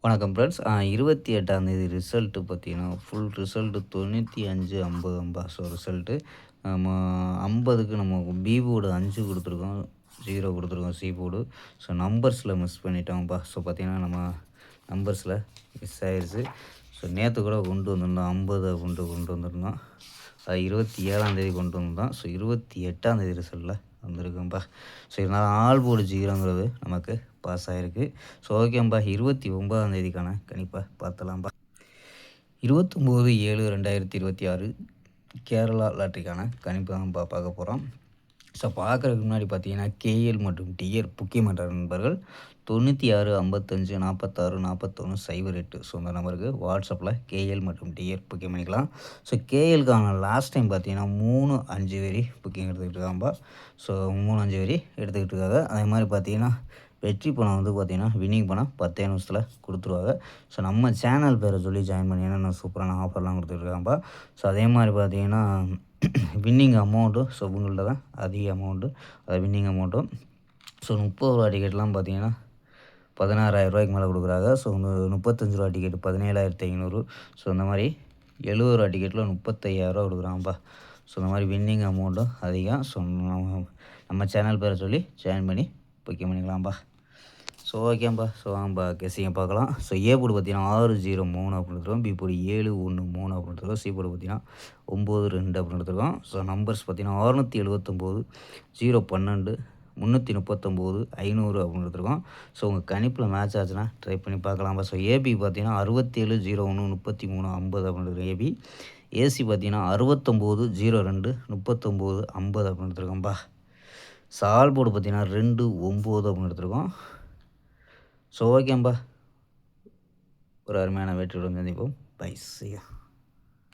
வணக்கம் ஃப்ரெண்ட்ஸ். 28ஆந்தேதி ரிசல்ட்டு பார்த்தீங்கன்னா, ஃபுல் ரிசல்ட்டு 95, 50, 50. ஸோ ரிசல்ட்டு நம்ம 50க்கு நம்ம பி போர்டு 5 குடுத்துருக்கோம். 0 குடுத்துருக்கோம் சி போர்டு. ஸோ நம்பர்ஸில மிஸ் பண்ணிட்டோம்ப்பா. ஸோ பார்த்தீங்கன்னா, நம்ம நம்பர்ஸில மிஸ் ஆயிருச்சு. ஸோ நேத்து கூட கொண்டு வந்திருந்தோம். 50 அப்படின்ட்டு கொண்டு வந்திருந்தோம். அது 27ஆந்தேதி கொண்டு வந்தோம். ஸோ 28ஆந்தேதி ரிசல்ட்டில வந்திருக்கும்பா. ஸோ இருந்தாலும் ஆல் போர்டு 0ங்கிறது நமக்கு பாஸ் ஆயிருக்கு. ஸோ ஓகேம்பா. 29ஆந்தேதிக்கான கணிப்பை பார்த்தலாம்பா. 29/7/2026 கேரளா லாட்டரிக்கான கணிப்பு தான்ப்பா பார்க்க போகிறோம். ஸோ பார்க்குறதுக்கு முன்னாடி பார்த்தீங்கன்னா, கேஎல் மற்றும் டிஆர் முக்கியமன்ற நண்பர்கள் 96 55 46 41 08. ஸோ இந்த நம்பருக்கு வாட்ஸ்அப்பில் கேஎல் மற்றும் டிஆர் புக்கிங் பண்ணிக்கலாம். ஸோ கேஎல்க்கான லாஸ்ட் டைம் பார்த்தீங்கன்னா 3, 5 வரி புக்கிங் எடுத்துக்கிட்டு இருக்காம்பா. ஸோ 3, 5 வரி எடுத்துக்கிட்டு இருக்காங்க. அதே மாதிரி பார்த்தீங்கன்னா, வெற்றி பணம் வந்து பார்த்தீங்கன்னா, வின்னிங் பணம் 10 நிமிஷத்தில் கொடுத்துருவாங்க. ஸோ நம்ம சேனல் பேரை சொல்லி ஜாயின் பண்ணி என்னென்ன சூப்பரான ஆஃபர்லாம் கொடுத்துட்ருக்காம்பா. ஸோ அதே மாதிரி பார்த்தீங்கன்னா, வின்னிங் அமௌண்ட்டும் ஸோ இவங்கள்ட்ட தான் அதிக அமௌண்ட்டு. அது வின்னிங் அமௌண்ட்டும். ஸோ ரூ. 30 டிக்கெட்லாம் பார்த்தீங்கன்னா, ரூ. 16,000 மேலே கொடுக்குறாங்க. ஸோ ரூ. 35 டிக்கெட் 17,500. ஸோ இந்த மாதிரி ரூ. 70 டிக்கெட்டில் ரூ. 35,000 கொடுக்குறாங்கப்பா. ஸோ இந்த மாதிரி வின்னிங் அமௌண்ட்டும் அதிகம். ஸோ நம்ம சேனல் பேரை சொல்லி ஜாயின் பண்ணி புக்கிங் பண்ணிக்கலாம்ப்பா. ஸோ ஓகேம்பா. ஸோ வாங்கப்பா கெஸ்ஸிங்கை பார்க்கலாம். ஸோ ஏ போர்டு பார்த்தீங்கன்னா 603 அப்படின்னு எடுத்துருக்கோம். பி போர்டு 713 அப்படின்னு எடுத்துருக்கோம். சி போர்டு பார்த்தீங்கன்னா 92 அப்படின்னு எடுத்துருக்கோம். ஸோ நம்பர்ஸ் பார்த்தீங்கன்னா 679, 012, 339, 500 அப்படின்னு எடுத்துருக்கோம். ஸோ உங்கள் கணிப்பில் மேட்ச் ஆச்சுன்னா ட்ரை பண்ணி பார்க்கலாம்ப்பா. ஸோ ஏபி பார்த்தீங்கன்னா 67, 01, 33, 50 அப்படின்னு எடுத்துருக்கோம் ஏபி. ஏசி பார்த்தீங்கன்னா 69, 02, 39, 50 அப்படின்னு எடுத்துருக்கோம்ப்பா. சால் போர்டு பார்த்தீங்கன்னா 2, 9 அப்படின்னு எடுத்துருக்கோம். ஸோ ஓகேம்பா. ஒரு அருமையான வெற்றியுடன் சந்திப்போம். பை. C you.